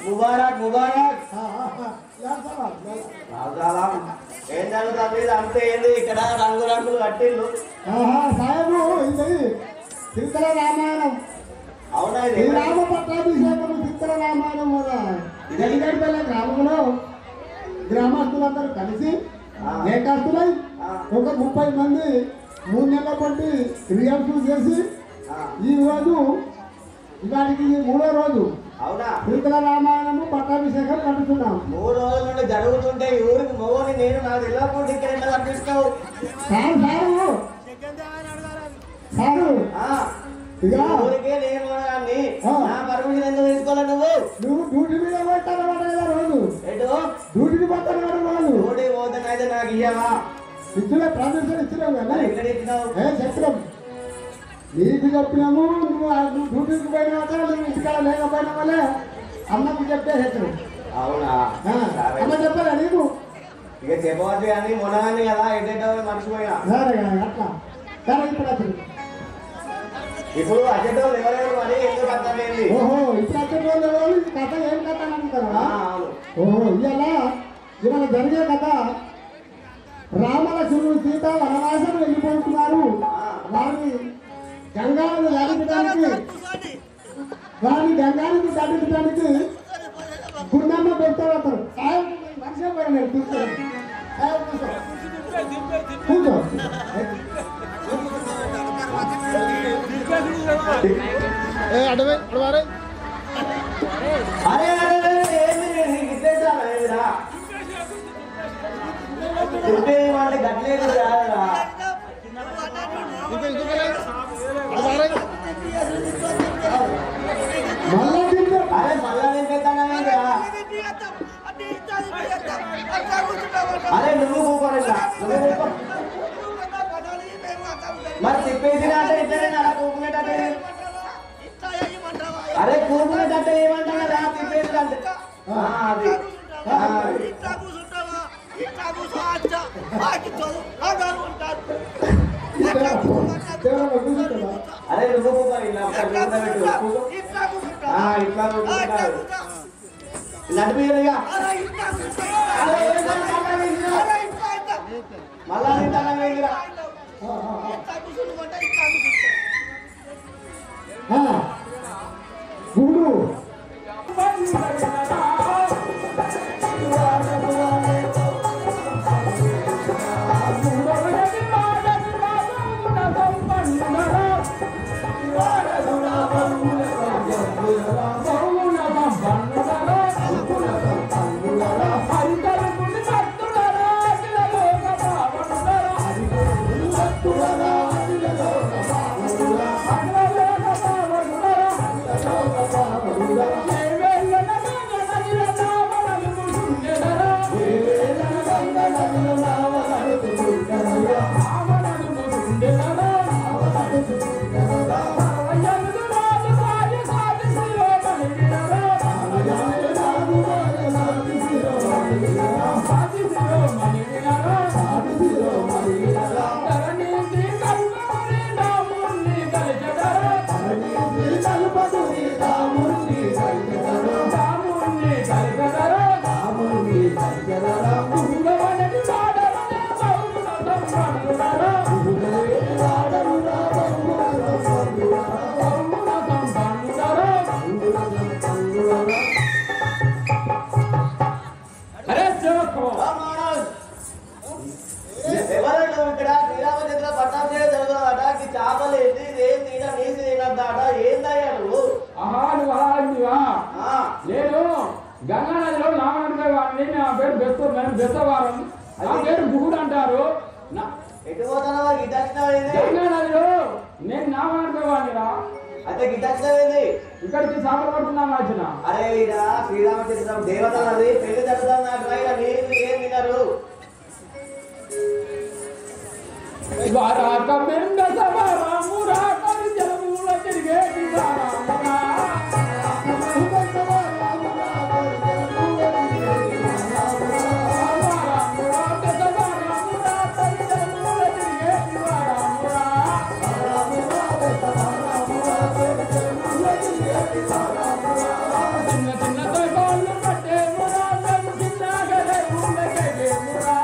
मुबारक मुबारक ఏం జరుగుతుంది అంతే ఏంది ఇక్కడ రంగు రంగులు కట్టిల్లు సాయబు ఇది తిరుమల రామాయణం అవునా రామ పట్టాభిషేకం తిరుమల రామాయణం గడిగడిపల్ల గ్రామంలో గ్రామస్తులందరూ కలిసి ఏకాస్తులై ఒక 30 మంది 3 నెలల బట్టి రిహార్సల్ చేసి ఈ రోజు ఇవాటికి 3వ రోజు అవునా తిరుమల రామాయణము పట్టాభిషేకం కట్టుతున్నాం 3 రోజుల నుండి జరుగుతుంటే ఊరికి మోని నేను నాకు తెలియకుండా ఇక్కడ ఎంత కనిపిస్తావు ఊరికే నేను నా పర్మిషన్ ఎందుకు తీసుకోవాలి నువ్వు డ్యూటీ మీద పోతాను కదా రోజు ఎటు డ్యూటీకి పోతాను కదా రోజు డ్యూటీ పోతానైతే నాకు ఇయ్యవా ఇచ్చిన పర్మిషన్ ఇచ్చినావు కదా ఎక్కడ ఇచ్చినావు చెప్పినాం నీకు చెప్పినాము నువ్వు డ్యూటీకి పోయినా నువ్వు ఇంటికాడ లేకపోయినా వల్లే అమ్మకు చెప్పే హెచ్చరు అవునా అమ్మ చెప్పాలా నీకు ఇక చెప్పవచ్చు కానీ మొనగానే కదా ఏంటంటే మర్చిపోయినా అట్లా సరే ఇప్పుడు అజెండోళ్ళు ఎవరెవరు అని ఎందుకు అర్థమైంది ఓహో ఇప్పుడు అజెండోళ్ళు ఎవరు కథ ఏం కథ అని అంటారా ఓహో ఇవాళ జరిగే కథ రామలక్ష్మణుడు సీత వనవాసం వెళ్ళిపోతున్నారు వారిని గంగాను దాటించడానికి గుండమ్మ పెడతారు అతను మనిషి పోయిన కూర్చో అడవే అడవారే వాళ్ళ గట్లేదు అరే మళ్ళా అరే నువ్వు మరి చెప్పేసిన అంటే ఇద్దరే అలా కూకునేటట్టే అరే కూకునేటట్టే ఏమంటారా రా చెప్పేసి అంటే అది అరే నువ్వు ఇట్లా నడిపిగా మళ్ళా గుడు అంటారు ఎటు పోతున్నావా గిట్ట వచ్చినావేంది గంగానదిలో నేను నామనుకోవాలిరా అయితే గిట్ట వచ్చినావేంది ఇక్కడికి సాపలు పడుతున్నాను వచ్చిన అరే ఈడ శ్రీరామచంద్ర దేవతలది పెళ్లి జరుగుతుంది నాకు రైగా మీరు ఏం తిన్నారు వారాక మెండ సభామురా కరి జలముల తిరిగేటి వారామురా చిన్న చిన్న తోళ్ళు పట్టే మురా చిన్నగలే ఉండగే మురా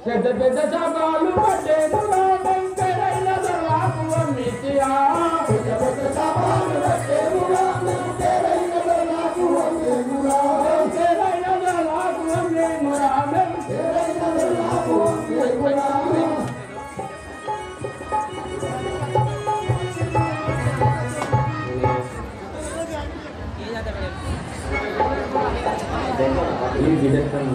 పెద్ద పెద్ద సభలు పట్టే మురా వెంకరైన దళాకు అమ్మితియా పెద్ద పెద్ద సభలు పట్టే మురా వెంకరైన దళాకు అమ్మే మురా వెంకరైన దళాకు అమ్మే మురా వెంకరైన దళాకు అమ్మే మురా ఈ విడతం